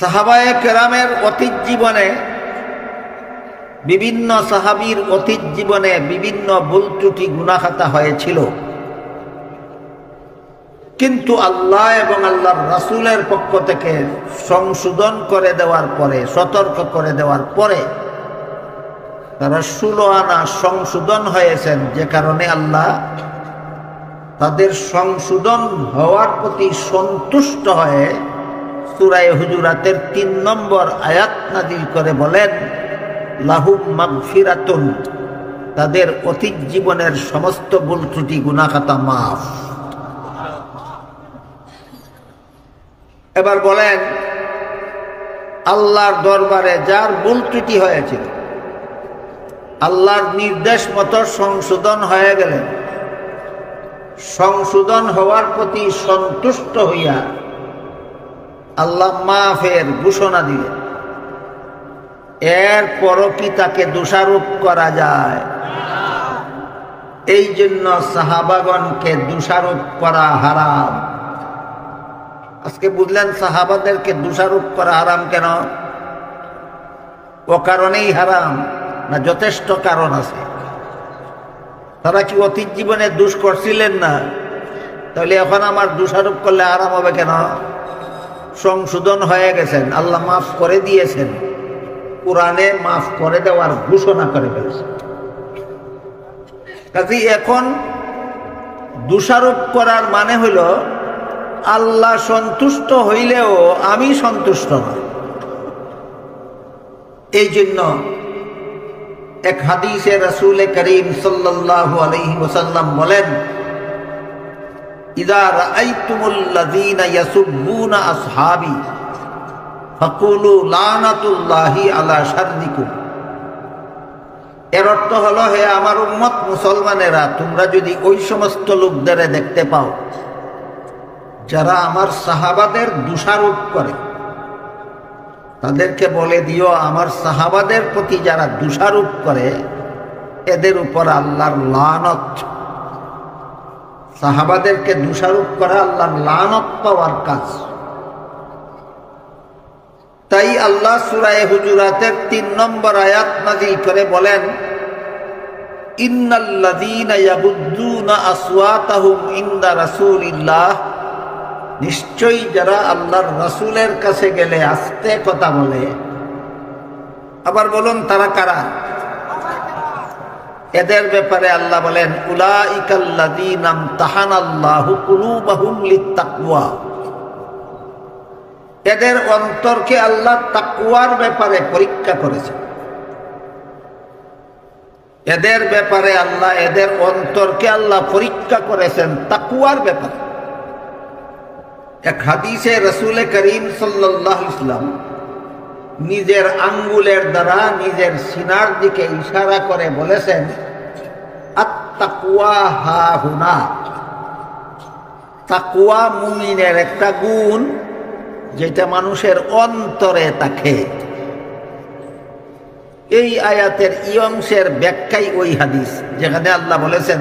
সাহাবায়ে কেরামের অতীত জীবনে বিভিন্ন সাহাবীর অতীত জীবনে বিভিন্ন ভুল ত্রুটি গুনাহ খাতা হয়েছিল, কিন্তু আল্লাহ এবং আল্লাহর রাসূলের পক্ষ থেকে সংশোধন করে দেওয়ার পরে, সতর্ক করে দেওয়ার পরে তারা 16 আনা সংশোধন হয়েছেন, যে কারণে আল্লাহ তাদের সংশোধন হওয়ার প্রতি সন্তুষ্ট হয়ে সূরা হুজুরাতের 3 নম্বর আয়াত নাযিল করে বলেন, লাহুম মাগফিরাতুন, তাদের অতীত জীবনের সমস্ত ভুল ত্রুটি গুনাহ খাতা মাফ। এবার বলেন, আল্লাহর দরবারে যার ভুল ত্রুটি হয়েছিল, আল্লাহর নির্দেশ মতো সংশোধন হয়ে গেলেন, সংশোধন হওয়ার প্রতি সন্তুষ্ট হইয়া আল্লাহ মাফের ঘোষণা দিলেন, এরপরও কি তাকে দোষারোপ করা যায়? এই জন্য সাহাবাগণকে দোষারোপ করা হারাম। আজকে বুঝলেন সাহাবাদেরকে দোষারোপ করা হারাম কেন? ও কারণেই হারাম না যথেষ্ট কারণ আছে? তারা কি অতীত জীবনে দোষ করছিলেন না? তাহলে এখন আমার দোষারোপ করলে হারাম হবে কেন? সংশোধন হয়ে গেছেন, আল্লাহ মাফ করে দিয়েছেন, কোরআনে মাফ করে দেওয়ার ঘোষণা করে ফেলেছেন। কাজেই এখন দোষারোপ করার মানে হইল আল্লাহ সন্তুষ্ট হইলেও আমি সন্তুষ্ট নই। এই জন্য এক হাদিসে রাসূল করিম সাল্লাল্লাহু আলাইহি ওয়াসাল্লাম বলেন, ইযা রাআইতুমুল লাযীনা ইয়াসুব্বুনা আসহাবি ফাকুলু লানাতুল্লাহি আলা শাররিকুম। এর অর্থ হলো, হে আমার উম্মত মুসলমানেরা, তোমরা যদি ওই সমস্ত লোকদের দেখতে পাও যারা আমার সাহাবাদের দোষারোপ করে, তাদেরকে বলে দিও আমার সাহাবাদের প্রতি যারা দোষারোপ করে এদের উপর আল্লাহর লানত। সাহাবাদেরকে দোষারোপ করা আল্লাহর লানত পাওয়ার কাজ। তাই আল্লাহ সূরা হুজুরাতের 3 নম্বর আয়াত নাযিল করে বলেন, ইন্নাল্লাযীনা ইয়াগুদ্দুনা আসওয়াতাহুম ইনদা রাসূলিল্লাহ, নিশ্চয়ই যারা আল্লাহর রাসূলের কাছে গেলে আস্তে কথা বলে। আবার বলুন তারা কারা? এদের ব্যাপারে আল্লাহ বলেন, উলাইকাল্লাযীনা ইমতাহানাল্লাহু কুলুবাহুম লিত্তাকওয়া, এদের অন্তরকে আল্লাহ তাকওয়ার ব্যাপারে পরীক্ষা করেছে। এদের ব্যাপারে আল্লাহ এদের অন্তরকে আল্লাহ পরীক্ষা করেছেন তাকওয়ার ব্যাপারে। এক হাদিসে রাসূল করিম সাল্লাল্লাহু আলাইহি ওয়াসাল্লাম নিজের আঙ্গুলের দ্বারা নিজের সিনার দিকে ইশারা করে বলেছেন, আত-তাকওয়া হাহুনা। তাকওয়া মুমিনের একটা গুণ যেটা মানুষের অন্তরে থাকে। এই আয়াতের এই অংশের ব্যাখ্যাই ওই হাদিস যেখানে আল্লাহ বলেছেন,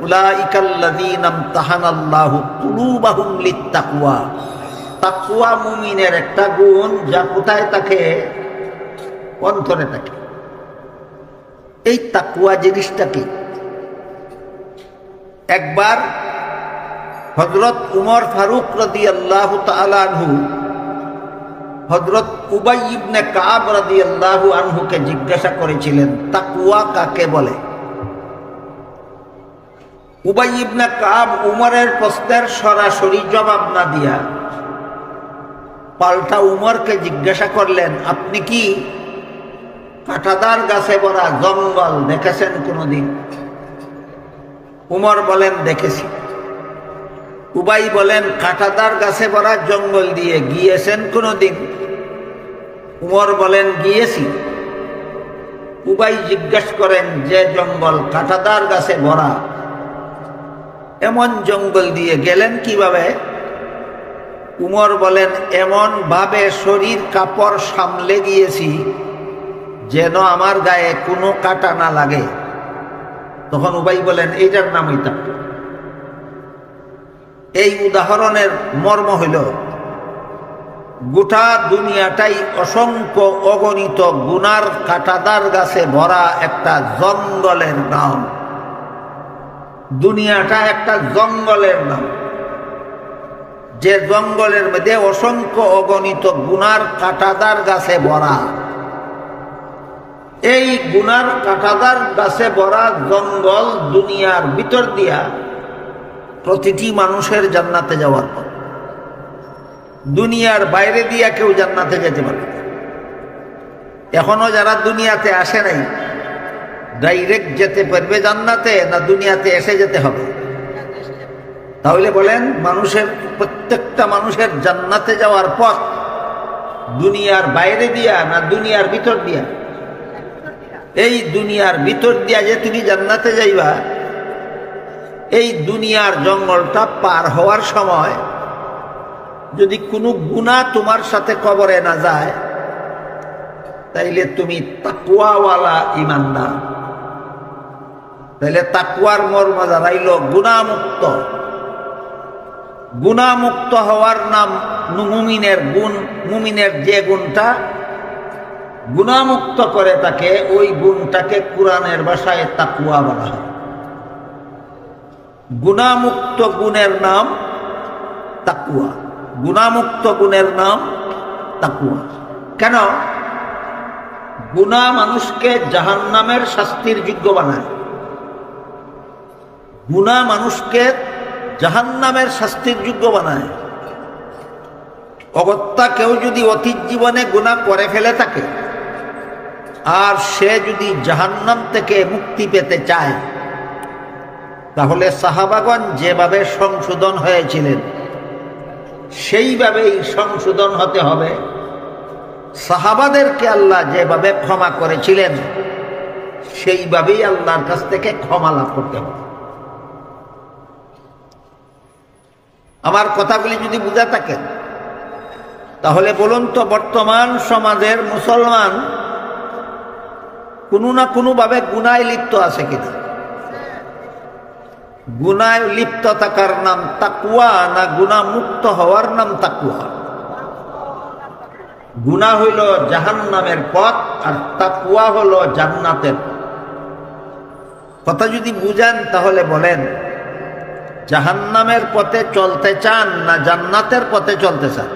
উলাইকাল্লাযীনা ইমতাহানাল্লাহু কুলুবাহুম লিত্তাকওয়া। তাকওয়া মুমিনের একটা গুণ যা কোথায় থাকে? অন্তরে থাকে। এই তাকওয়া জিনিসটা কি? একবার হযরত উমর ফারুক রাদিয়াল্লাহু তাআলা আনহু হযরত উবাই ইবনে কাব রাদিয়াল্লাহু আনহুকে জিজ্ঞাসা করেছিলেন, তাকওয়া কাকে বলে? উবাই ইবনে কাব উমরের প্রশ্নের সরাসরি জবাব না দিয়া পাল্টা উমরকে জিজ্ঞাসা করলেন, আপনি কি কাঁটাদার গাছে ভরা জঙ্গল দেখেছেন কোনদিন? উমর বলেন, দেখেছি। উবাই বলেন, কাঁটাদার গাছে ভরা জঙ্গল দিয়ে গিয়েছেন কোনদিন? উমর বলেন, গিয়েছি। উবাই জিজ্ঞাসা করেন, যে জঙ্গল কাঁটাদার গাছে ভরা, এমন জঙ্গল দিয়ে গেলেন কিভাবে? উমর বলেন, এমন ভাবে শরীর কাপড় সামলে গিয়েছি যেন আমার গায়ে কোনো কাঁটা না লাগে। তখন উবাই বলেন, এইটার নামই তাকওয়া। এই উদাহরণের মর্ম হইল গোটা দুনিয়াটাই অসংখ্য অগণিত গুনার কাঁটাদার গাছে ভরা একটা জঙ্গলের নাম। দুনিয়াটা একটা জঙ্গলের নাম, যে জঙ্গলের মধ্যে অসংখ্য অগণিত গুনার কাঁটাদার গাছে ভরা। এই গুনার কাঁটাদার গাছে ভরা জঙ্গল দুনিয়ার ভিতর দিয়া প্রতিটি মানুষের জান্নাতে যাওয়ার পর, দুনিয়ার বাইরে দিয়া কেউ জান্নাতে যেতে পারে না। এখনো যারা দুনিয়াতে আসে নাই, ডাইরেক্ট যেতে পারবে জান্নাতে, না দুনিয়াতে এসে যেতে হবে? তাহলে বলেন, মানুষের প্রত্যেকটা মানুষের জান্নাতে যাওয়ার পথ দুনিয়ার বাইরে দিয়া না দুনিয়ার ভিতর দিয়া? এই দুনিয়ার ভিতর দিয়া যে তুমি জান্নাতে যাইবা, এই দুনিয়ার জঙ্গলটা পার হওয়ার সময় যদি কোনো গুনাহ তোমার সাথে কবরে না যায়, তাইলে তুমি তাকওয়াওয়ালা ঈমানদার। তাইলে তাকওয়ার মর্ম দাঁড়াইল গুনাহমুক্ত। গুনাহমুক্ত হওয়ার নাম মুমিনের গুণ। মুমিনের যে গুণটা গুনাহমুক্ত করে তাকে, ওই গুণটাকে কুরআনের ভাষায় তাকওয়া বলা হয়। গুনাহমুক্ত গুণের নাম তাকওয়া। গুনাহমুক্ত গুণের নাম তাকওয়া। কেন? গুনাহ মানুষকে জাহান্নামের শাস্তির যোগ্য বানায়। গুনাহ মানুষকে জাহান্নামের শাস্তির যোগ্য বানায়। অগত্যা কেউ যদি অতীত জীবনে গুনাহ করে ফেলে থাকে, আর সে যদি জাহান্নাম থেকে মুক্তি পেতে চায়, তাহলে সাহাবাগণ যেভাবে সংশোধন হয়েছিলেন সেইভাবেই সংশোধন হতে হবে। সাহাবাদেরকে আল্লাহ যেভাবে ক্ষমা করেছিলেন সেইভাবেই আল্লাহর কাছ থেকে ক্ষমা লাভ করতে হবে। আমার কথাগুলি যদি বুঝা থাকেন, তাহলে বলুন তো, বর্তমান সমাজের মুসলমান কোনো না কোনোভাবে গুনায় লিপ্ত আছে কিনা? গুনায় লিপ্ত থাকার নাম তাকওয়া, না গুনাহ মুক্ত হওয়ার নাম তাকওয়া? গুনাহ হইল জাহান্নামের পথ, আর তাকওয়া হলো জান্নাতের। কথা যদি বুঝেন তাহলে বলেন, জাহান্নামের পথে চলতে চান না জান্নাতের পথে চলতে চান?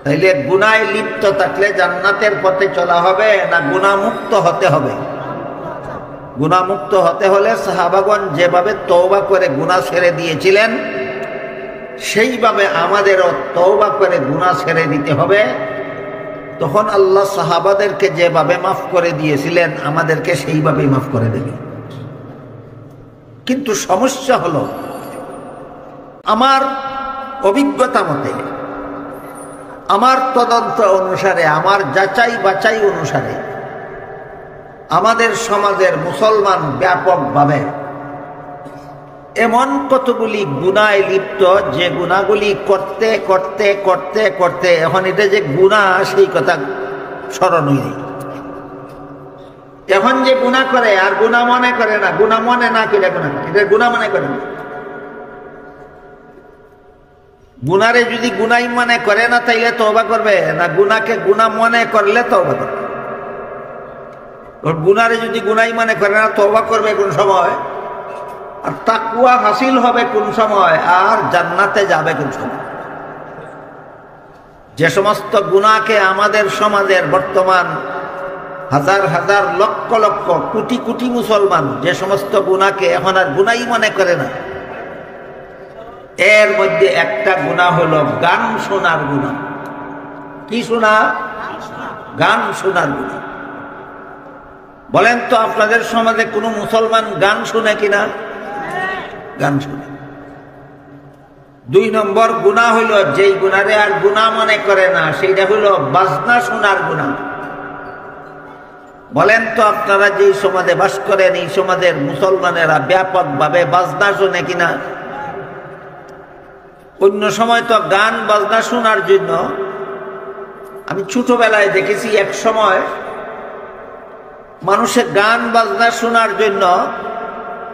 তাইলে গুনায় লিপ্ত থাকলে জান্নাতের পথে চলা হবে না গুনাহমুক্ত হতে হবে? গুনাহমুক্ত হতে হলে সাহাবাগণ যেভাবে তওবা করে গুনাহ ছেড়ে দিয়েছিলেন, সেইভাবে আমাদেরও তওবা করে গুনাহ ছেড়ে দিতে হবে। তখন আল্লাহ সাহাবাদেরকে যেভাবে মাফ করে দিয়েছিলেন আমাদেরকে সেইভাবেই মাফ করে দেবে। কিন্তু সমস্যা হলো, আমার অভিজ্ঞতা মতে, আমার তদন্ত অনুসারে, আমার যাচাই বাছাই অনুসারে, আমাদের সমাজের মুসলমান ব্যাপকভাবে এমন কতগুলি গুনায় লিপ্ত, যে গুনাহগুলি করতে করতে করতে করতে এখন এটা যে গুনাহ সেই কথা স্মরণই নেই। এখন যে গুনাহ করে আর গুনাহ মনে করে না, গুনাহ মনে না করে গুনাহ করে, এটা গুনাহ মনে করে না। গুনারে যদি গুনাই মনে করে না, তাইলে তওবা করবে না? গুনাহকে গুনাহ মনে করলে তওবা করবে। গুনারে যদি গুনাই মনে করে না, তওবা করবে কোন সময়? আর তাকওয়া হাসিল হবে কোন সময়? আর জান্নাতে যাবে কোন সময়? যে সমস্ত গুনাহকে আমাদের সমাজের বর্তমান হাজার হাজার লক্ষ লক্ষ কোটি কোটি মুসলমান যে সমস্ত গুনাহকে এখন আর গুনাই মনে করে না, এর মধ্যে একটা গুনাহ হলো গান শোনার গুনাহ। কি শোনা? গান শোনার গুনাহ। বলেন তো, আপনাদের সমাজে কোনো মুসলমান গান শুনে কিনা? গান শুনে। 2 নম্বর গুনাহ হইল, যেই গুনারে আর গুনাহ মনে করে না, সেইটা হইল বাজনা শোনার গুনাহ। বলেন তো, আপনারা যেই সমাজে বাস করেন, এই সমাজের মুসলমানেরা ব্যাপকভাবে বাজনা শোনে কিনা? অন্য সময় তো গান বাজনা শোনার জন্য, আমি ছোটবেলায় দেখেছি এক সময় মানুষে গান বাজনা শোনার জন্য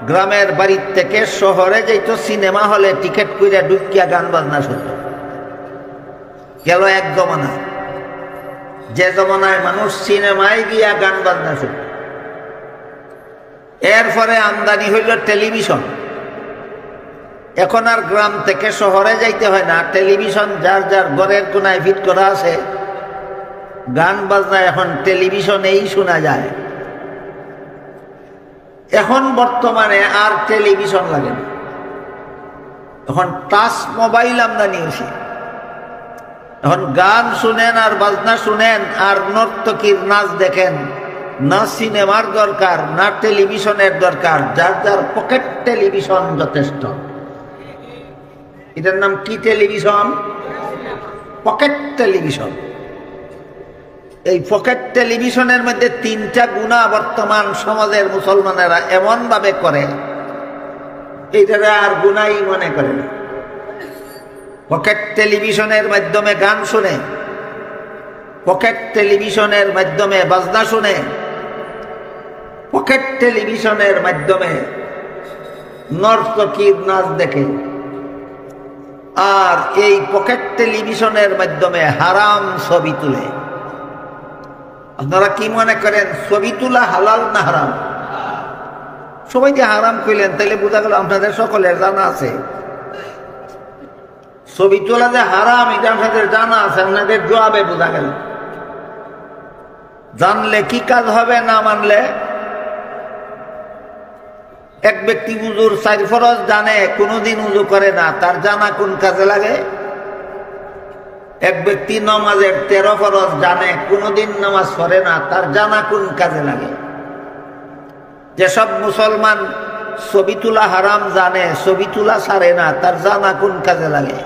গ্রামের বাড়ির থেকে শহরে যাইতো, সিনেমা হলে টিকিট কইরা ঢুকিয়া গান বাজনা শুনত। গেল এক জমানা, যে জমানায় মানুষ সিনেমায় গিয়া গান বাজনা শুনে। এরপরে আমদানি হইল টেলিভিশন। এখন আর গ্রাম থেকে শহরে যাইতে হয় না, টেলিভিশন যার যার ঘরের কোনায় ফিট করা আছে। গান বাজনা এখন টেলিভিশনেই শোনা যায়। এখন বর্তমানে আর টেলিভিশন লাগে না, এখন টাচ মোবাইল আমদানি হয়েছে। এখন গান শুনেন আর বাজনা শুনেন আর নর্তকীর নাচ দেখেন, না সিনেমার দরকার না টেলিভিশনের দরকার, যার যার পকেট টেলিভিশন যথেষ্ট। এটার নাম কি টেলিভিশন? Pocket television. এই পকেট টেলিভিশনের মধ্যে তিনটা গুনাহ বর্তমান সমাজের মুসলমানেরা এমন ভাবে করে, এইটারা আর গুনাহই মনে করে না। পকেট টেলিভিশনের মাধ্যমে গান শুনে, পকেট টেলিভিশনের মাধ্যমে বাজনা শুনে, পকেট টেলিভিশনের মাধ্যমে নর্তকীর নাচ দেখে, আর এই পকেট টেলিভিশনের মাধ্যমে হারাম ছবি তুলে। আপনারা কি মনে করেন ছবি তোলা হালাল না হারাম? সবাই যে হারাম কইলেন, তাহলে বোঝা গেল আপনাদের সকলের জানা আছে। ছবি তোলা যে হারাম এটা আপনাদের জানা আছে, আপনাদের জবাবে বোঝা গেল। জানলে কি কাজ হবে, না মানলে? এক ব্যক্তি উজুর 4 ফরজ জানে, কোনোদিন উজু করে না, তার জানা কোন কাজে লাগে? এক ব্যক্তি নামাজের 13 ফরজ জানে, কোনোদিন নামাজ পড়ে না, তার জানা কোন কাজে লাগে? যেসব মুসলমান ছবি তোলা হারাম জানে, ছবি তোলা ছাড়ে না, তার জানা কোন কাজে লাগে?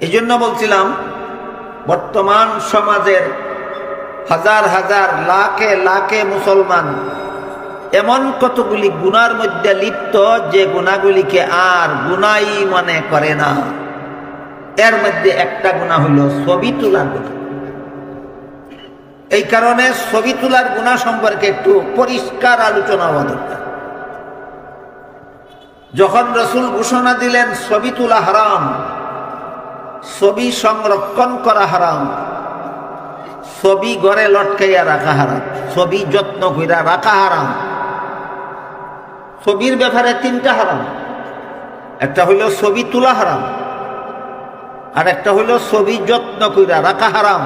এই জন্য বলছিলাম, বর্তমান সমাজের হাজার হাজার লাখে লাখে মুসলমান এমন কতগুলি গুনার মধ্যে লিপ্ত, যে গুনাহগুলিকে আর গুনাই মনে করে না। এর মধ্যে একটা গুনাহ হইল ছবি তোলার গুনাহ। এই কারণে ছবি তোলার গুনাহ সম্পর্কে একটু পরিষ্কার আলোচনা হওয়া দরকার। যখন রাসূল ঘোষণা দিলেন ছবি তোলা হারাম, ছবি সংরক্ষণ করা হারাম, ছবি ঘরে লটকাইয়া রাখা হারাম, ছবি যত্ন কইরা রাখা হারাম। ছবির ব্যাপারে 3টা হারাম। একটা হইল ছবি তোলা হারাম, আর একটা হইল ছবি যত্ন কইরা রাখা হারাম,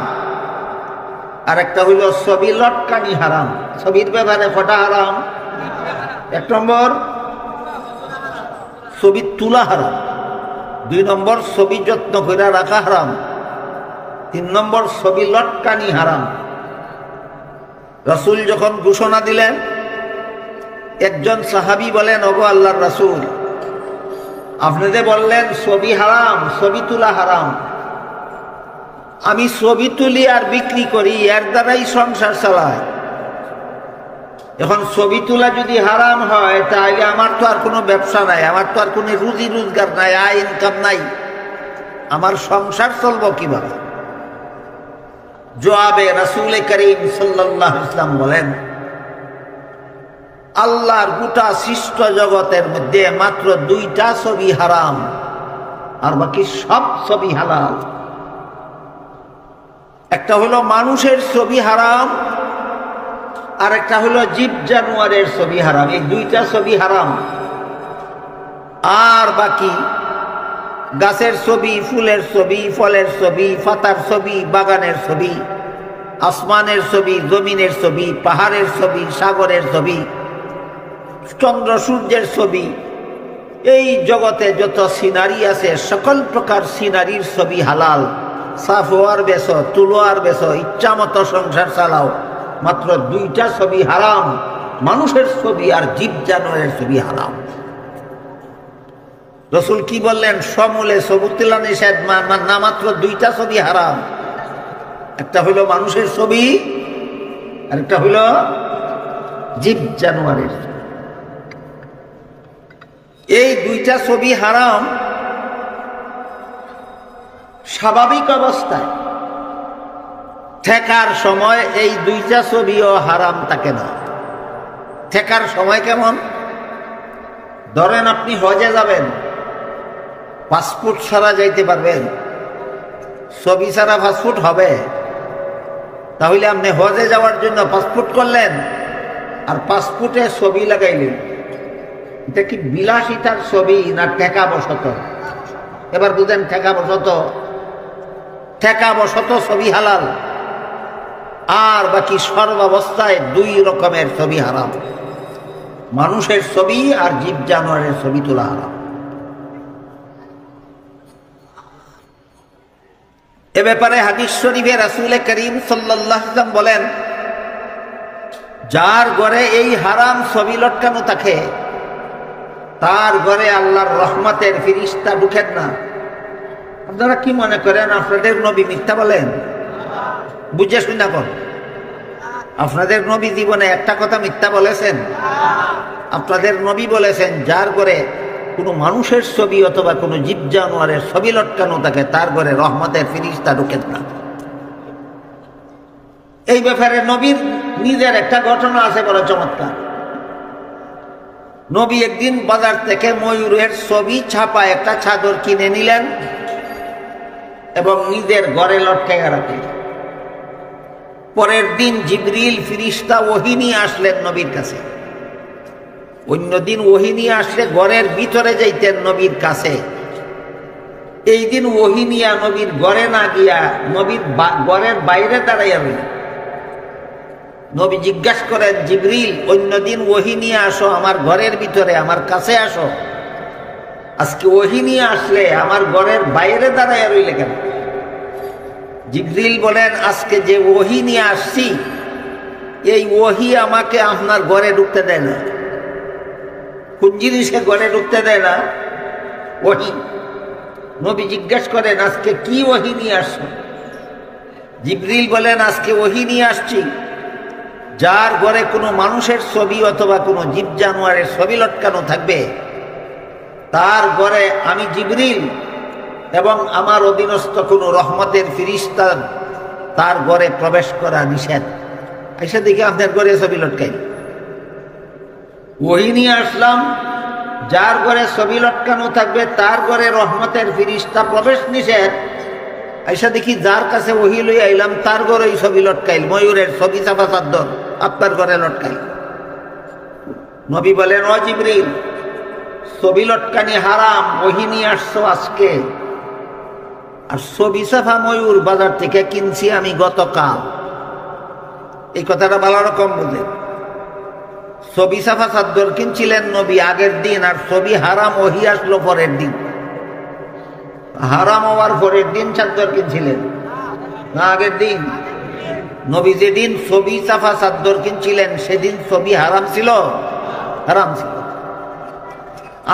আর একটা হইল ছবি লটকানি হারাম। ছবির ব্যাপারে কটা হারাম? 1 নম্বর ছবি তোলা হারাম, 2 নম্বর ছবি যত্ন কইরা রাখা হারাম, 3 নম্বর ছবি লটকানি হারাম। রাসূল যখন ঘোষণা দিলেন, একজন সাহাবী বলেন, ওগো আল্লাহর রাসূল, আপনি যে বললেন ছবি হারাম, ছবি তোলা হারাম, আমি ছবি তুলি আর বিক্রি করি, এর দ্বারাই সংসার চালাই। এখন ছবি তোলা যদি হারাম হয়, তাহলে আমার তো আর কোনো ব্যবসা নাই, আমার তো আর কোনো রুজি রোজগার নাই, আয় ইনকাম নাই, আমার সংসার চলবো কিভাবে? জবাবে রাসূল করিম সাল্লাল্লাহু আলাইহি ওয়াসাল্লাম বলেন, আল্লাহর গোটা সৃষ্ট জগতের মধ্যে মাত্র 2টা ছবি হারাম, আর বাকি সব ছবি হালাল। একটা হলো মানুষের ছবি হারাম, আর একটা হলো জীব জানোয়ারের ছবি হারাম। এই 2টা ছবি হারাম। আর বাকি গাছের ছবি, ফুলের ছবি, ফলের ছবি, পাতার ছবি, বাগানের ছবি, আসমানের ছবি, জমিনের ছবি, পাহাড়ের ছবি, সাগরের ছবি, চন্দ্র সূর্যের ছবি, এই জগতে যত সিনারি আছে সকল প্রকার সিনারির ছবি হালাল। সাফওয়ার বেছো, তুলোয়ার বেছো, ইচ্ছা মতো সংসার চালাও, মাত্র 2টা ছবি হারাম, মানুষের ছবি আর জীব জানোয়ারের ছবি হারাম। রাসূল কি বললেন? সমূলে ছবি তোলা নিষেধ, না মাত্র 2টা ছবি হারাম। একটা হইল মানুষের ছবি, আর একটা হইল জীব জানোয়ারের। এই 2টা ছবি হারাম। স্বাভাবিক অবস্থায় ঠেকার সময় এই 2টা ছবিও হারাম থাকে না। ঠেকার সময় কেমন? ধরেন আপনি হজে যাবেন, পাসপোর্ট ছাড়া যাইতে পারবেন, ছবি ছাড়া পাসপোর্ট হবে? তাহলে আপনি হজে যাওয়ার জন্য পাসপোর্ট করলেন আর পাসপোর্টে ছবি লাগাইলেন, এটা কি বিলাসিতার ছবি না টেকা বসত? এবার বুঝেন, টেকা বসত। টেকা বসত ছবি হালাল, আর বাকি সর্বাবস্থায় দুই রকমের ছবি হারাম। মানুষের ছবি আর জীব জানোয়ারের ছবি তোলা হারাম। এ ব্যাপারে হাদিস শরীফে রাসূল করিম সাল্লাল্লাহু আলাইহি ওয়াসাল্লাম বলেন, যার ঘরে এই হারাম ছবি লটকানো থাকে তার ঘরে আল্লাহর রহমতের ফেরেশতা ঢুকেন না। আপনারা কি মনে করেন আপনাদের নবী মিথ্যা বলেন? বুঝে শুনে কর, আপনাদের নবী জীবনে একটা কথা মিথ্যা বলেছেন? আপনাদের নবী বলেছেন, যার ঘরে কোনো মানুষের ছবি অথবা কোনো জীব জানোয়ারের ছবি লটকানো থাকে তার ঘরে রহমতের ফেরেশতা ঢোকেন না। এই ব্যাপারে নবীর নিজের একটা ঘটনা আছে বড় চমৎকার। নবী একদিন বাজার থেকে ময়ূরের ছবি ছাপা একটা চাদর কিনে নিলেন এবং নিজের ঘরে লটকাইয়া রাখলেন। পরের দিন জিবরিল ফেরেশতা ওহী নিয়ে আসলেন নবীর কাছে। অন্যদিন ওহী নিয়ে আসলে ঘরের ভিতরে যাইতেন নবীর কাছে, এই দিন ওহী নিয়া নবীর ঘরে না গিয়া নবীর ঘরের বাইরে দাঁড়াইয়া রইলেন। নবী জিজ্ঞাসা করেন, জিবরিল, অন্যদিন ওহী নিয়ে আসো আমার ঘরের ভিতরে, আমার কাছে আসো, আজকে ওহী নিয়ে আসলে আমার ঘরের বাইরে দাঁড়াইয়া রইলে কেন? জিবরিল বলেন, আজকে যে ওহী নিয়ে আসছি এই ওহী আমাকে আপনার ঘরে ঢুকতে দেয় না। কোন জিনিসে ঘরে ঢুকতে দেয় না? ওহী। নবী জিজ্ঞাসা করেন, আজকে কি ওহী নিয়ে আসছো? জিবরিল বলেন, আজকে ওহী নিয়ে আসছি যার ঘরে কোনো মানুষের ছবি অথবা কোনো জীব জানোয়ারের ছবি লটকানো থাকবে তার ঘরে আমি জিবরিল এবং আমার অধীনস্থ কোনো রহমতের ফেরেশতা তার ঘরে প্রবেশ করা নিষেধ। এসে দেখি আপনার ঘরে ছবি লটকাই। ওহী নিয়ে আসলাম, যার ঘরে ছবি লটকানো থাকবে তার ঘরে রহমতের ফেরেশতা প্রবেশ নিষেধ। এসে দেখি যার কাছে ওহী লই আইলাম তার ঘরেই ছবি লটকাইল, ময়ূরের ছবি চাপা চাদর আপনার ঘরে লটকাইল। নবী বলেন, ও জিবরিল, ছবি লটকানি হারাম, ওহী নিয়ে আসছো আজকে, আর ছবি চাপা ময়ূর বাজার থেকে কিনছি আমি গতকাল। এই কথাটা ভালো রকম বুঝে। ছবি চাপা চাদর কিনছিলেন নবী আগের দিন, আর ছবি হারাম ওহী আসলো পরের দিন। হারাম হওয়ার পরের দিন চাদর কিনছিলেন না আগের দিন? নবী যেদিন ছবি চাপা চাদর কিনছিলেন সেদিন ছবি হারাম ছিল? হারাম ছিল।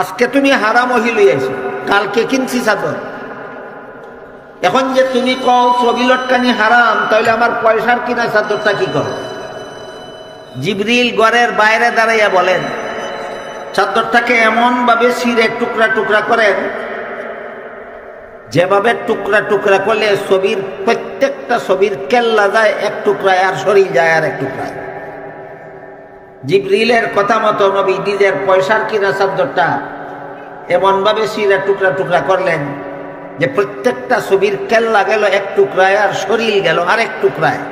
আজকে তুমি হারাম ওহী লইয়াছো, কালকে কিনছি চাদর। এখন যে তুমি কও ছবি লটকানি হারাম, তাহলে আমার পয়সার কিনা চাদরটা কি করো? জিবরিল ঘরের বাইরে দাঁড়াইয়া বলেন, চাদরটাকে এমন ভাবে ছিঁড়ে টুকরা টুকরা করেন যেভাবে টুকরা টুকরা করলে ছবির প্রত্যেকটা ছবির কেল্লা যায় এক টুকরায় আর শরীর যায় আর এক টুকরায়। জিবরিলের কথা মতো নবী নিজের পয়সার কিনা চাদরটা এমন ভাবে ছিঁড়ে টুকরা টুকরা করলেন যে প্রত্যেকটা ছবির কেল্লা গেল এক টুকরায় আর শরীর গেল আরেক টুকরায়।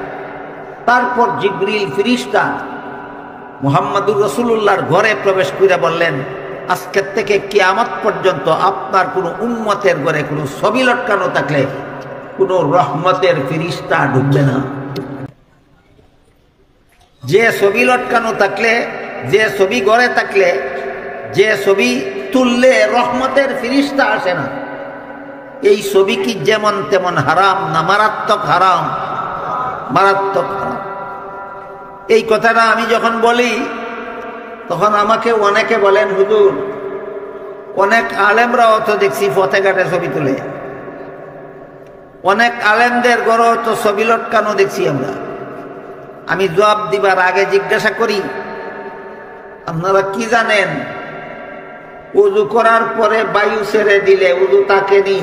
তারপর জিবরিল ফেরেশতা মুহাম্মদুর রাসূলুল্লাহর ঘরে প্রবেশ করে বললেন, আজকের থেকে কিয়ামত পর্যন্ত আপনার কোনো উম্মতের ঘরে কোনো ছবি লটকানো থাকলে কোনো রহমতের ফেরেশতা ঢুকবে না। যে ছবি লটকানো থাকলে, যে ছবি ঘরে থাকলে, যে ছবি তুললে রহমতের ফেরেশতা আসে না, এই ছবি কি যেমন তেমন হারাম না মারাত্মক হারাম? মারাত্মক হারাম। এই কথাটা আমি যখন বলি তখন আমাকে অনেকে বলেন, হুজুর, অনেক আলেমরাও তো দেখছি পথে ঘাটে ছবি তুলে, অনেক আলেমদের ঘরেও তো ছবি লটকানো দেখছি আমরা। আমি জবাব দিবার আগে জিজ্ঞাসা করি, আপনারা কি জানেন উযু করার পরে বায়ু ছেড়ে দিলে উযু তাকে নি,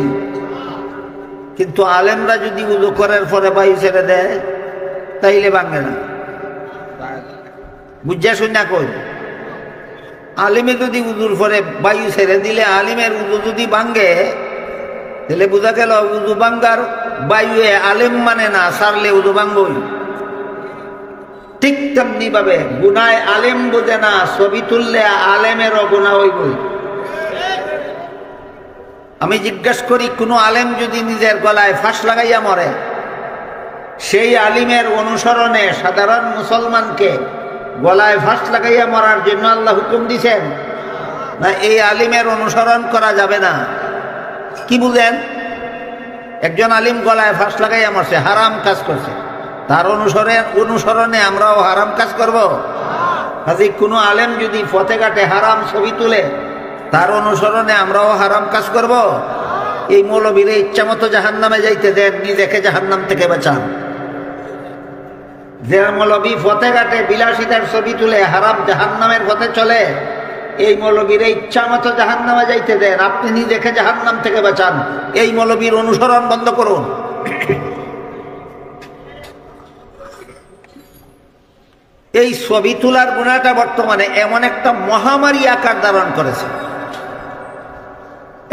কিন্তু আলেমরা যদি উযু করার পরে বায়ু ছেড়ে দেয় তাইলে ভাঙে না। বুঝা শুনা কই, আলিমে যদি উযুর পরে বায়ু ছেড়ে দিলে আলিমের উযু যদি ভাঙ্গে তাহলে বোঝা গেল উযু ভাঙ্গার বায়ুয়ে আলেম মানে না, সারলে উদু ভাঙবই। ঠিক তেমনি ভাবে গুনায় আলেম বোঝে না, ছবি তুললে আলেমেরও গুনাহ হইবই। আমি জিজ্ঞাসা করি, কোন আলেম যদি নিজের গলায় ফাঁস লাগাইয়া মরে, সেই আলিমের অনুসরণে সাধারণ মুসলমানকে গলায় ফাঁস লাগাইয়া মরার জন্য আল্লাহ হুকুম দিছেন না? এই আলিমের অনুসরণ করা যাবে না। কি বুঝেন? একজন আলিম গলায় ফাঁস লাগাইয়া মরছে, হারাম কাজ করছে, তার অনুসরণে আমরাও হারাম কাজ করব? কাজে কোনো আলেম যদি পথে ঘাটে হারাম ছবি তুলে, তার অনুসরণে আমরাও হারাম কাজ করব? এই মৌলবীরে ইচ্ছা মতো জাহান্নামে যাইতে দেন, নিজেকে জাহান্নাম থেকে বাঁচান। যে মৌলবী পথে ঘাটে বিলাসিতার ছবি তুলে হারাম জাহান্নামের পথে চলে, এই মৌলবীরে ইচ্ছা মতো জাহান্নামে যাইতে দেন, আপনি নিজেকে জাহান্নাম থেকে বাঁচান। এই মৌলবীর অনুসরণ বন্ধ করুন। এই ছবি তোলার গুনাহটা বর্তমানে এমন একটা মহামারী আকার ধারণ করেছে।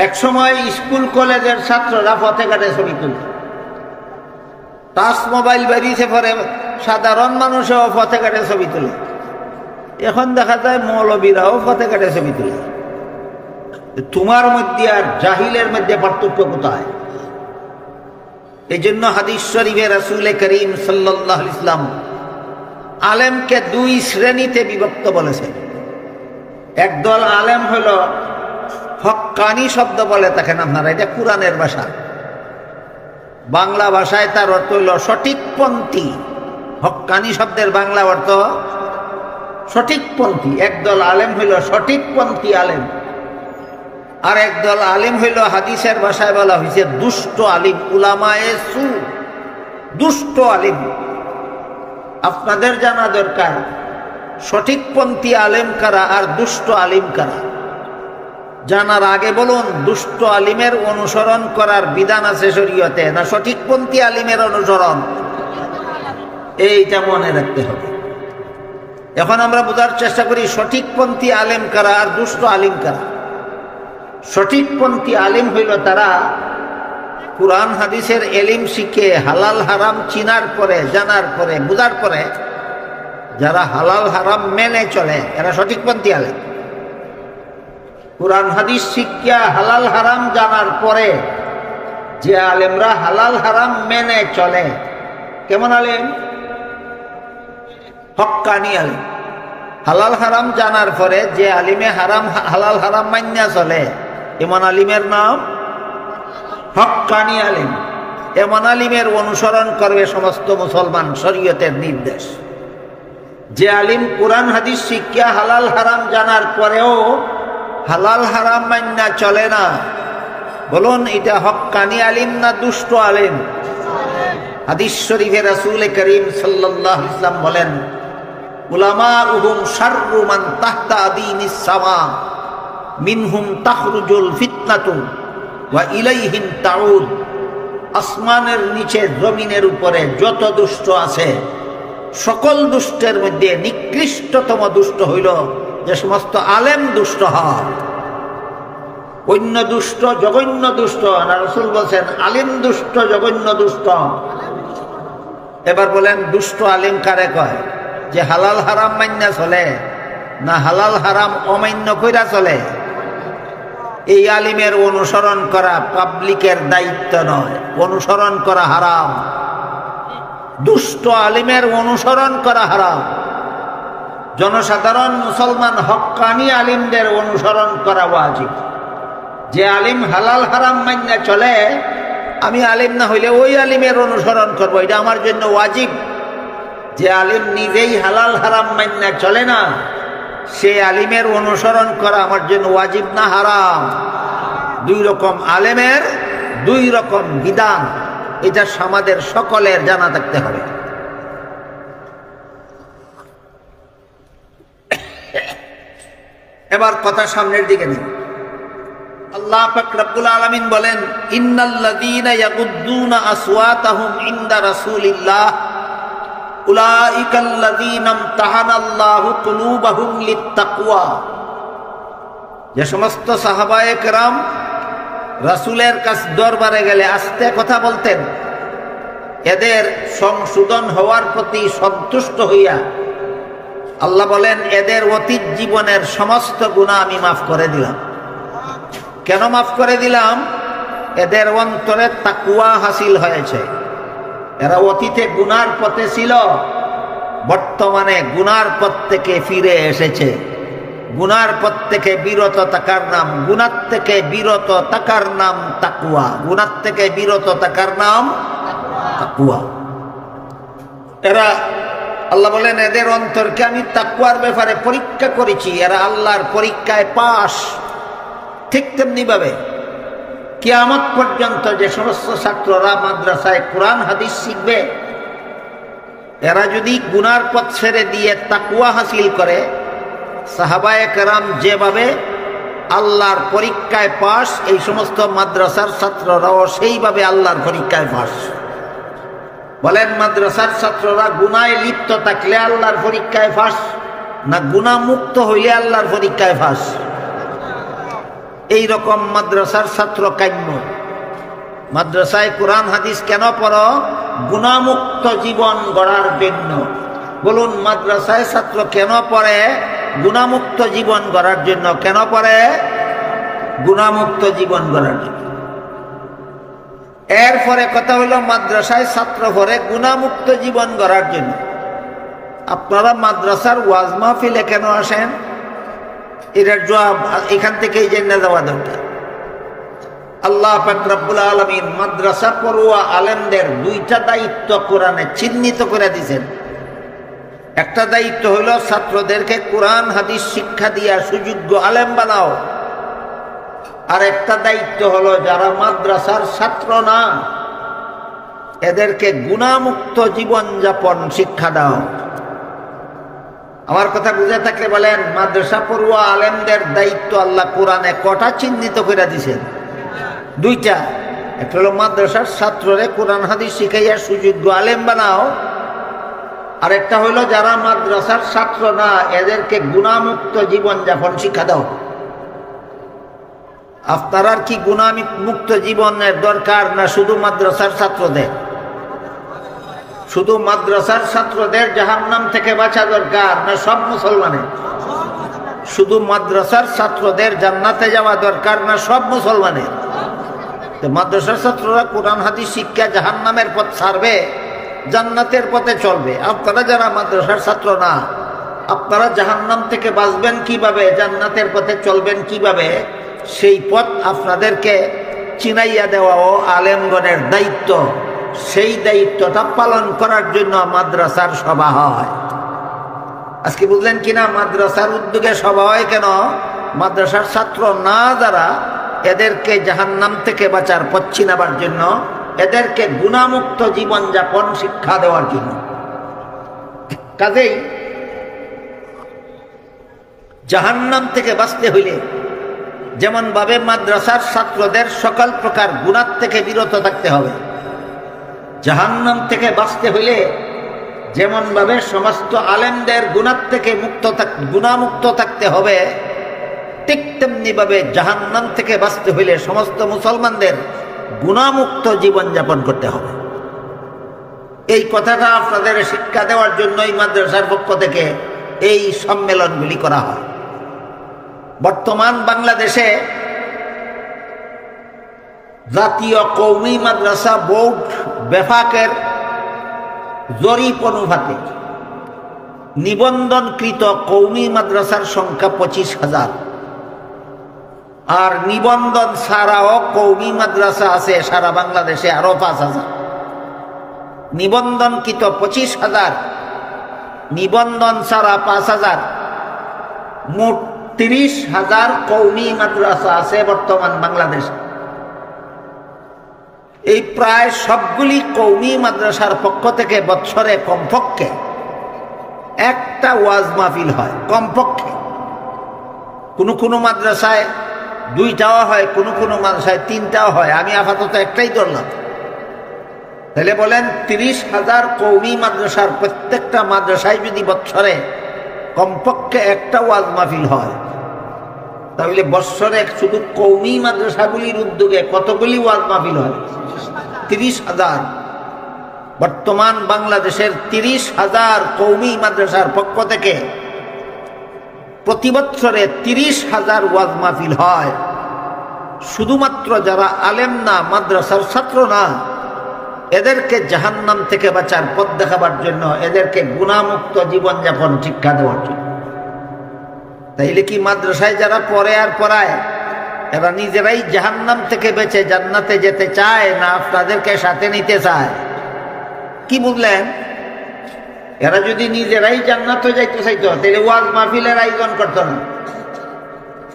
এক সময় স্কুল কলেজের ছাত্ররা পথে ঘাটে ছবি তুলত, টাচ মোবাইল বেরিয়েছে পরে সাধারণ মানুষও পথে ঘাটে ছবি তুলে। এখন দেখা যায় মৌলবীরাও পথে ঘাটে ছবি তুলে। তোমার মধ্যে আর জাহিলের মধ্যে পার্থক্য কোথায়? এই জন্য হাদিস শরীফে রাসূল করিম সাল্লাল্লাহু আলাইহি ওয়াসাল্লাম আলেমকে দুই শ্রেণীতে বিভক্ত বলেছেন। একদল আলেম হইল হক্কানি শব্দ বলে থাকেন আপনারা, এটা কুরআনের ভাষা। বাংলা ভাষায় তার অর্থ হইল সঠিকপন্থী। হক্কানি শব্দের বাংলা অর্থ সঠিকপন্থী। একদল আলেম হইল সঠিকপন্থী আলেম, আর একদল আলেম হইল হাদিসের ভাষায় বলা হয়েছে দুষ্ট আলিম, উলামায়ে সু, দুষ্ট আলিম। আপনাদের জানা দরকার সঠিকপন্থী আলেম কারা আর দুষ্ট আলিম কারা। জানার আগে বলুন, দুষ্ট আলিমের অনুসরণ করার বিধান আছে শরীয়তে, না সঠিকপন্থী আলিমের অনুসরণ? এইটা মনে রাখতে হবে। এখন আমরা বোঝার চেষ্টা করি সঠিকপন্থী আলেম কারা আর দুষ্ট আলিম কারা। সঠিকপন্থী আলিম হইল তারা কুরআন হাদিসের এলিম শিখে হালাল হারাম চিনার পরে, জানার পরে, বুঝার পরে যারা হালাল হারাম মেনে চলে, এরা সঠিকপন্থী আলেম। কুরআন হাদিস শিক্ষা হালাল হারাম জানার পরে যে আলেমরা হালাল হারাম মেনে চলে, কেমন আলেম? হক্কানি আলেম। হালাল হারাম জানার পরে যে আলিমে হালাল হারাম মান্যা চলে, এমন আলিমের নাম হক্কানি আলিম। এমন আলিমের অনুসরণ করবে সমস্ত মুসলমান, শরীয়তের নির্দেশ। যে আলিম কুরআন হাদিস শিক্ষা হালাল হারাম জানার পরেও হালাল হারাম মান্যা চলে না, বলুন এটা হক্কানি আলিম না দুষ্ট আলিম? হাদিস শরীফে রাসূল করিম সাল্লাল্লাহু আলাইহি ওয়াসাল্লাম বলেন, উলামাউহুম শাররু মান তাহতা আদিনিস সামা মিনহুম তাখরুজুল ফিতনাতু ওয়া ইলাইহিম তাউদ। আসমানের নিচে জমিনের উপরে যত দুষ্ট আছে, সকল দুষ্টের মধ্যে নিকৃষ্টতম দুষ্ট হইল যে সমস্ত আলেম দুষ্ট হয়। অন্য দুষ্ট জঘন্য দুষ্ট না, রাসূল বলেন আলিম দুষ্ট জঘন্য দুষ্ট। এবার বলেন দুষ্ট আলিম কারে কয়? যে হালাল হারাম মান্যা চলে, না হালাল হারাম অমান্য কইরা চলে? এই আলিমের অনুসরণ করা পাবলিকের দায়িত্ব নয়, অনুসরণ করা হারাম। দুষ্ট আলিমের অনুসরণ করা হারাম। জনসাধারণ মুসলমান হক্কানি আলিমদের অনুসরণ করা ওয়াজিব। যে আলিম হালাল হারাম মান্যা চলে, আমি আলিম না হইলে ওই আলিমের অনুসরণ করবো, এটা আমার জন্য ওয়াজিব। যে আলিম নিজেই হালাল হারাম মান্যা চলে না, সে আলিমের অনুসরণ করা আমার জন্য ওয়াজিব না হারাম? দুই রকম আলেমের দুই রকম বিধান, এটা আমাদের সকলের জানা থাকতে হবে। এবার কথা সামনের দিকে নিন। আল্লাহ পাক রব্বুল আলামিন বলেন, ইন্নাল্লাযীনা ইয়াগুদ্দুনা আসওয়াতাহুম ইনদা রাসূলিল্লাহ উলাইকাল্লাযীনা ইমতাহানাল্লাহু কুলুবাহুম লিত্তাকওয়া। যে সমস্ত সাহাবায়ে কেরাম রাসূলের কাছে দরবারে গেলে আস্তে কথা বলতেন, এদের সংশোধন হওয়ার প্রতি সন্তুষ্ট হইয়া আল্লাহ বলেন এদের অতীত জীবনের সমস্ত গুনাহ আমি মাফ করে দিলাম। কেন মাফ করে দিলাম? এদের অন্তরে তাকওয়া হাসিল হয়েছে। এরা অতীতে গুনার পথে ছিল, বর্তমানে গুনার পথ থেকে ফিরে এসেছে। গুনার পথ থেকে বিরত থাকার নাম, গুনার থেকে বিরত থাকার নাম তাকওয়া। গুনার থেকে বিরত থাকার নাম তাকওয়া। এরা আল্লাহ বলেন এদের অন্তরকে আমি তাকওয়ার ব্যাপারে পরীক্ষা করেছি, এরা আল্লাহর পরীক্ষায় পাস। ঠিক তেমনি ভাবে কিয়ামত পর্যন্ত যে সমস্ত ছাত্ররা মাদ্রাসায় কোরআন হাদিস শিখবে, এরা যদি গুনার পথ ছেড়ে দিয়ে তাকওয়া হাসিল করে, সাহাবায়ে কেরাম যেভাবে আল্লাহর পরীক্ষায় পাস, এই সমস্ত মাদ্রাসার ছাত্ররাও সেইভাবে আল্লাহর পরীক্ষায় পাস। বলেন মাদ্রাসার ছাত্ররা গুনায় লিপ্ত থাকলে আল্লাহর পরীক্ষায় পাস, না গুনাহ মুক্ত হইলে আল্লাহর পরীক্ষায় পাস? এই রকম মাদ্রাসার ছাত্র কাম্য। মাদ্রাসায় কোরআন হাদিস কেন পড়ো? গুনাহমুক্ত জীবন গড়ার জন্য। বলুন, মাদ্রাসায় ছাত্র কেন পড়ে? গুনাহমুক্ত জীবন গড়ার জন্য। কেন পড়ে? গুনাহমুক্ত জীবন গড়ার জন্য। এরপরে কথা হলো মাদ্রাসায় ছাত্র পড়ে গুনাহমুক্ত জীবন গড়ার জন্য। আপনারা মাদ্রাসার ওয়াজ মাহফিলে কেন আসেন? এটার জবাব এখান থেকেই জেনে যাওয়া দরকার। আল্লাহ পাক রব্বুল আলামিন মাদ্রাসা পড়ুয়া আলেমদের দুইটা দায়িত্ব কোরআনে চিহ্নিত করে দিয়েছেন। একটা দায়িত্ব হলো ছাত্রদেরকে কোরআন হাদিস শিক্ষা দিয়া সুযোগ্য আলেম বানাও। আর একটা দায়িত্ব হলো যারা মাদ্রাসার ছাত্র না, এদেরকে গুনাহমুক্ত জীবন যাপন শিক্ষা দাও। আমার কথা বুঝে থাকলে বলেন, মাদ্রাসা পড়ুয়া আলেমদের দায়িত্ব আল্লাহ কোরআনে কটা চিহ্নিত করে দিয়েছেন? দুইটা। একটা হলো মাদ্রাসার ছাত্ররে কোরআন হাদিস শিখাইয়া সুযোগ্য আলেম বানাও, আর একটা হলো যারা মাদ্রাসার ছাত্র না, এদেরকে গুনাহমুক্ত জীবন যাপন শিক্ষা দাও। আপনার আর কি গুনাহমুক্ত জীবনের দরকার, না শুধু মাদ্রাসার ছাত্রদের? শুধু মাদ্রাসার ছাত্রদের জাহান্নাম থেকে বাঁচা দরকার, না সব মুসলমানের? শুধু মাদ্রাসার ছাত্রদের জান্নাতে যাওয়া দরকার, না সব মুসলমানের? মাদ্রাসার ছাত্ররা কোরআন হাদিস শিক্ষা জাহান্নামের পথ ছাড়বে, জান্নাতের পথে চলবে। আপনারা যারা মাদ্রাসার ছাত্র না, আপনারা জাহান্নাম থেকে বাঁচবেন কিভাবে, জান্নাতের পথে চলবেন কিভাবে, সেই পথ আপনাদেরকে চিনাইয়া দেওয়াও আলেমগণের দায়িত্ব। সেই দায়িত্বটা পালন করার জন্য মাদ্রাসার সভা হয়। আজকে বুঝলেন কিনা মাদ্রাসার উদ্যোগে সভা হয় কেন? মাদ্রাসার ছাত্র না যারা, এদেরকে জাহান্নাম থেকে বাঁচার পথ চিনাবার জন্য, এদেরকে গুনাহমুক্ত জীবনযাপন শিক্ষা দেওয়ার জন্য। কাজেই জাহান্নাম থেকে বাঁচতে হইলে যেমন ভাবে মাদ্রাসার ছাত্রদের সকল প্রকার গুনাহ থেকে বিরত থাকতে হবে, জাহান্নাম থেকে বাঁচতে হইলে যেমন ভাবে সমস্ত আলেমদের গুনাহ থেকে গুনাহমুক্ত থাকতে হবে, ঠিক তেমনি ভাবে জাহান্নাম থেকে বাঁচতে হইলে সমস্ত মুসলমানদের গুনাহমুক্ত জীবনযাপন করতে হবে। এই কথাটা আপনাদের শিক্ষা দেওয়ার জন্যই মাদ্রাসার পক্ষ থেকে এই সম্মেলনগুলি করা হয়। বর্তমান বাংলাদেশে জাতীয় কওমি মাদ্রাসা বোর্ড বেফাকের জরিপ অনুপাতে নিবন্ধনকৃত কওমি মাদ্রাসার সংখ্যা 25,000, আর নিবন্ধন ছাড়াও কওমি মাদ্রাসা আছে সারা বাংলাদেশে আরো 5,000। নিবন্ধনকৃত 25,000, নিবন্ধন ছাড়া 5,000, মোট 30,000 কওমি মাদ্রাসা আছে বর্তমান বাংলাদেশে। এই প্রায় সবগুলি কওমি মাদ্রাসার পক্ষ থেকে বৎসরে কমপক্ষে একটা ওয়াজ মাহফিল হয়, কমপক্ষে। কোনো মাদ্রাসায় 2টাও হয়, কোনো মাদ্রাসায় 3টাও হয়। আমি আপাতত একটাই ধরলাম। তাহলে বলেন 30,000 কওমি মাদ্রাসার প্রত্যেকটা মাদ্রাসায় যদি বৎসরে কমপক্ষে একটা ওয়াজ মাহফিল হয়, তাহলে বৎসরে শুধু কওমি মাদ্রাসাগুলির উদ্যোগে কতগুলি ওয়াজ মাহফিল হয়? 30,000। বর্তমান বাংলাদেশের 30,000 কওমি মাদ্রাসার পক্ষ থেকে প্রতি বছরে 30,000 ওয়াজ মাহফিল হয়। শুধুমাত্র যারা আলেম না, মাদ্রাসার ছাত্র না, এদেরকে জাহান্নাম থেকে বাঁচার পথ দেখাবার জন্য, এদেরকে গুনাহমুক্ত জীবনযাপন শিক্ষা দেওয়ার জন্য। তাইলে কি মাদ্রাসায় যারা পড়ে আর পড়ায় এরা নিজেরাই জাহান্নাম থেকে বেঁচে জান্নাতে যেতে চায়, না আপনাদেরকে সাথে নিতে চায়? কি বুঝলেন? এরা যদি নিজেরাই জান্নাতে যাইতে চাইতো তাহলে ওয়াজ মাহফিলের আয়োজন করতো না।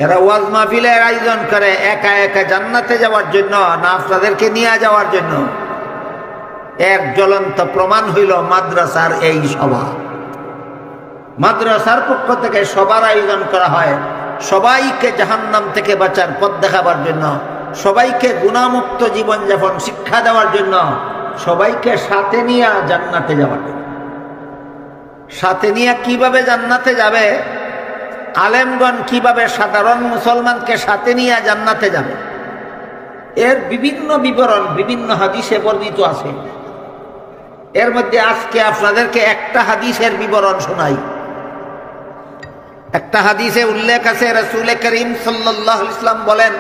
এরা ওয়াজ মাহফিলের আয়োজন করে একা একা জান্নাতে যাওয়ার জন্য, না আপনাদেরকে নিয়ে যাওয়ার জন্য। এর জ্বলন্ত প্রমাণ হইল মাদ্রাসার এই সভা। মাদ্রাসার পক্ষ থেকে সবার আয়োজন করা হয় সবাইকে জাহান্নাম থেকে বাঁচার পথ দেখাবার জন্য, সবাইকে গুনাহমুক্ত জীবনযাপন শিক্ষা দেওয়ার জন্য, সবাইকে সাথে নিয়ে জান্নাতে যাওয়ার জন্য। সাথে নিয়ে কিভাবে জান্নাতে যাবে? আলেমগণ কিভাবে সাধারণ মুসলমানকে সাথে নিয়ে জান্নাতে যাবে, এর বিভিন্ন বিবরণ বিভিন্ন হাদিসে বর্ণিত আছে। এর মধ্যে আজকে আপনাদেরকে একটা হাদিসের বিবরণ শোনাই। একটা হাদিসে উল্লেখ আছে, রাসূল করিম সাল্লাল্লাহু আলাইহি ওয়াসাল্লাম বলেন,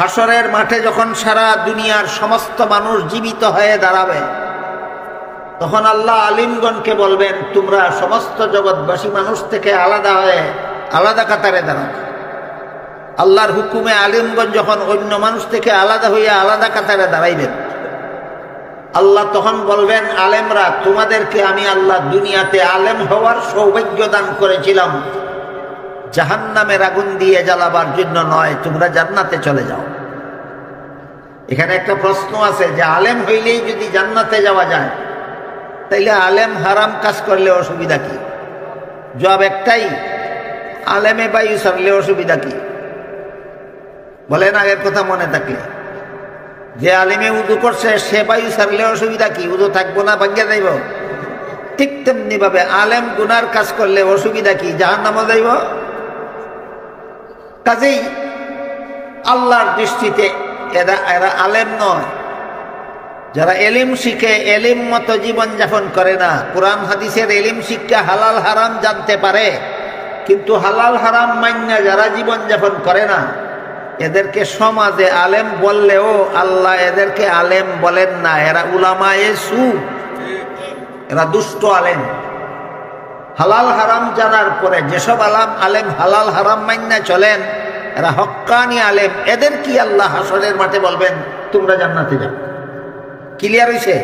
হাসরের মাঠে যখন সারা দুনিয়ার সমস্ত মানুষ জীবিত হয়ে দাঁড়াবে, তখন আল্লাহ আলিমগণকে বলবেন, তোমরা সমস্ত জগৎবাসী মানুষ থেকে আলাদা হয়ে আলাদা কাতারে দাঁড়াও। আল্লাহর হুকুমে আলিমগণ যখন অন্য মানুষ থেকে আলাদা হইয়া আলাদা কাতারে দাঁড়াইবেন, আল্লাহ তখন বলবেন, আলেমরা, তোমাদেরকে আমি আল্লাহ দুনিয়াতে আলেম হওয়ার সৌভাগ্য দান করেছিলাম, জাহান্নামের আগুন দিয়ে জ্বালাবার জন্য নয়, তোমরা জান্নাতে চলে যাও। এখানে একটা প্রশ্ন আছে যে আলেম হইলেই যদি জান্নাতে যাওয়া যায়, তাইলে আলেম হারাম কাজ করলে অসুবিধা কি? জবাব একটাই, আলেমে বায়ু সারলে অসুবিধা কি? বলেন আগের কথা মনে থাকলে। যে আলেমে উদু করছে সে বায়ু সারলে অসুবিধা কি? উদু থাকবো না, ভাগ্যে যাইব? ঠিক তেমনি ভাবে আলেম গুনার কাজ করলে অসুবিধা কি? জাহান্নামে যাইব। কাজেই আল্লাহর দৃষ্টিতে এরা আলেম নয়। যারা এলিম শিখে এলিম মতো জীবনযাপন করে না, কোরআন হাদিসের এলিম শিক্ষা হালাল হারাম জানতে পারে, কিন্তু হালাল হারাম মান্য যারা জীবনযাপন করে না, এদেরকে সমাজে আলেম বললেও আল্লাহ এদেরকে আলেম বলেন না। এরা উলামায়ে সু, এরা দুষ্ট আলেম। হালাল হারাম জানার পরে যেসব আলেম হালাল হারাম মান্য চলেন, এরা হক্কানি আলেম। এদের কি আল্লাহ হাসরের মাঠে বলবেন তোমরা জান্নাতে যাও? ক্লিয়ার হইছে?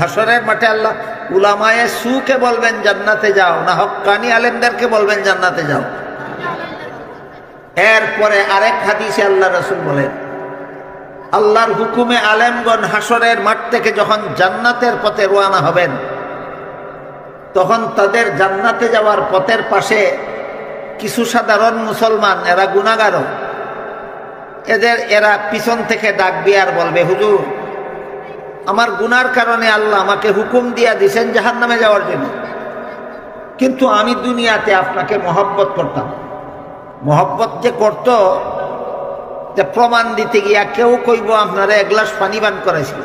হাসরের মাঠে আল্লাহ উলামায়ে সুকে বলবেন জান্নাতে যাও, না হক্কানি আলেমদেরকে বলবেন জান্নাতে যাও? এরপরে আরেক হাদিসে আল্লাহ রাসূল বলেন, আল্লাহর হুকুমে আলেমগণ হাসরের মাঠ থেকে যখন জান্নাতের পথে রওনা হবেন, তখন তাদের জান্নাতে যাওয়ার পথের পাশে কিছু সাধারণ মুসলমান, এরা গুনাহগার, এরা পিছন থেকে ডাকবে আর বলবে, হুজুর, আমার গুনার কারণে আল্লাহ আমাকে হুকুম দিয়া দিয়েছেন জাহান্নামে যাওয়ার জন্য, কিন্তু আমি দুনিয়াতে আপনাকে মহব্বত করতাম। মহব্বত যে করত, প্রমাণ দিতে গিয়া কেউ কইব আপনারা এক গ্লাস পানি পান করেছিল।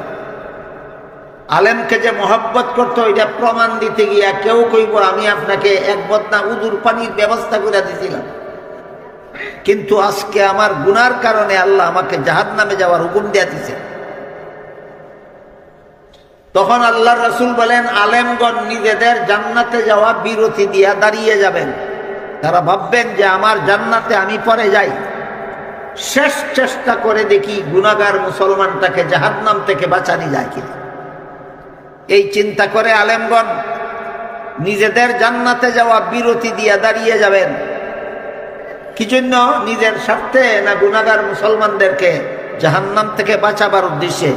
আলেমকে যে মহব্বত করতো, এটা প্রমাণ দিতে গিয়া কেউ কইব আমি আপনাকে এক বদনা উদুর পানির ব্যবস্থা করে দিয়েছিলাম, কিন্তু আজকে আমার গুনার কারণে আল্লাহ আমাকে জাহান্নামে যাওয়ার হুকুম দিয়া দিয়েছে। তখন আল্লাহ রাসূল বলেন, আলেমগণ নিজেদের জান্নাতে যাওয়া বিরতি দিয়া দাঁড়িয়ে যাবেন। তারা ভাববেন যে আমার জান্নাতে আমি পরে যাই, শেষ চেষ্টা করে দেখি গুনাহগার মুসলমানটাকে জাহান্নাম থেকে বাঁচানি যায় কিনা। এই চিন্তা করে আলেমগণ নিজেদের জান্নাতে যাওয়া বিরতি দিয়া দাঁড়িয়ে যাবেন। কি জন্য? নিজের স্বার্থে, না গুনাহগার মুসলমানদেরকে জাহান্নাম থেকে বাঁচাবার উদ্দেশ্যে?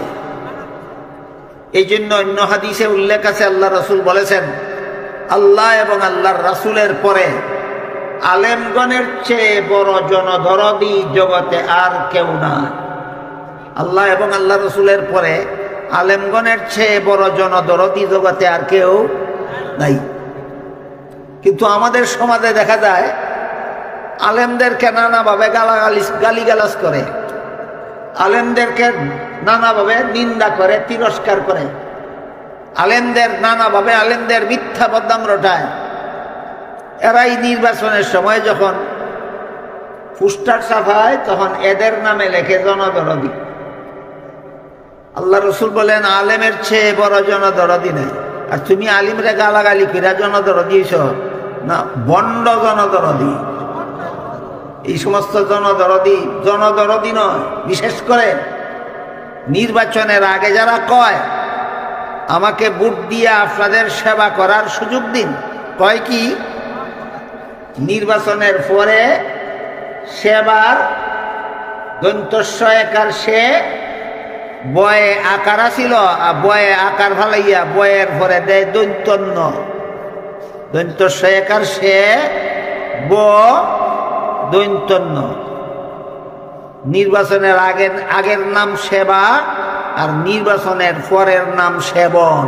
এই জন্য অন্য হাদিসে উল্লেখ আছে, আল্লাহ রাসূল বলেছেন, আল্লাহ এবং আল্লাহর রাসূলের পরে আলেমগণের চেয়ে বড় জনদরদি জগতে আর কেউ না। আল্লাহ এবং আল্লাহ রাসূলের পরে আলেমগণের চেয়ে বড় জনদরদি জগতে আর কেউ নাই। কিন্তু আমাদের সমাজে দেখা যায় আলেমদেরকে নানাভাবে গালিগালাজ করে, আলেমদেরকে নানাভাবে নিন্দা করে, তিরস্কার করে। আলেমদের নানাভাবে আলেমদের মিথ্যা বদনাম রটায়। এরাই নির্বাচনের সময় যখন পোস্টার ছাপায় তখন এদের নামে লেখে জনদরদি। আল্লাহ রসুল বলেন আলেমের চেয়ে বড় জনদরদি নেই। আর তুমি আলিমরে গালাগালি কিরা জনদরদি হইছ না, বন্ড জনদরদি। এই সমস্ত জনদরদি নয়। বিশেষ করে নির্বাচনের আগে যারা কয় আমাকে ভোট দিয়ে আপনাদের সেবা করার সুযোগ দিন, কয় কি নির্বাচনের পরে সেবার দন্তস্ব একার সে বয়ে আকার ছিল, বয়ে আকার ভালাইয়া বয়ের পরে দেয় দৈন্তন্য, দন্তস্ব একার সে ব দৈন্তন্য। নির্বাচনের আগের নাম সেবা আর নির্বাচনের পরের নাম সেবন।